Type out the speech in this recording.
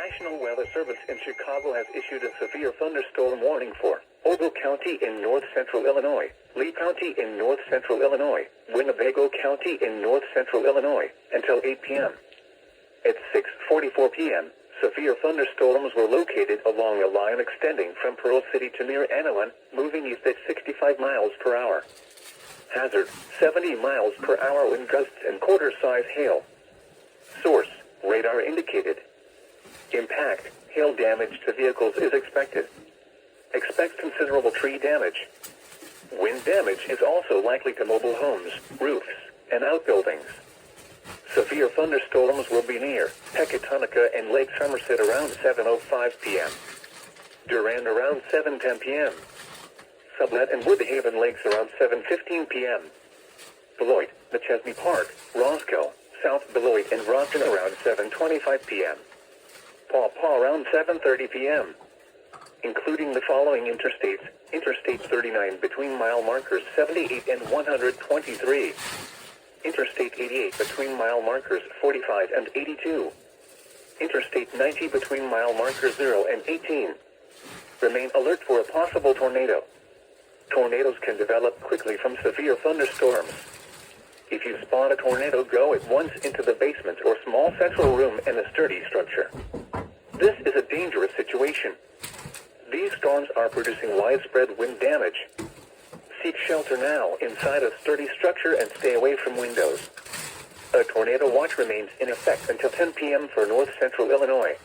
National Weather Service in Chicago has issued a severe thunderstorm warning for Ogle County in north-central Illinois, Lee County in north-central Illinois, Winnebago County in north-central Illinois, until 8 p.m. At 6:44 p.m., severe thunderstorms were located along a line extending from Pearl City to near Anawan, moving east at 65 miles per hour. Hazard, 70 miles per hour wind gusts and quarter-size hail. Source, radar indicated. Impact, hail damage to vehicles is expected. Expect considerable tree damage. Wind damage is also likely to mobile homes, roofs, and outbuildings. Severe thunderstorms will be near Pecatonica and Lake Somerset around 7:05 p.m. Durand around 7:10 p.m. Sublette and Woodhaven Lakes around 7:15 p.m. Beloit, McChesney Park, Roscoe, South Beloit and Rockton around 7:25 p.m. Paw Paw around 7:30 p.m. Including the following interstates: Interstate 39 between mile markers 78 and 123. Interstate 88 between mile markers 45 and 82. Interstate 90 between mile markers 0 and 18. Remain alert for a possible tornado. Tornadoes can develop quickly from severe thunderstorms. If you spot a tornado, go at once into the basement or small central room in a sturdy structure. This is a dangerous situation. These storms are producing widespread wind damage. Seek shelter now inside a sturdy structure and stay away from windows. A tornado watch remains in effect until 10 p.m. for north-central Illinois.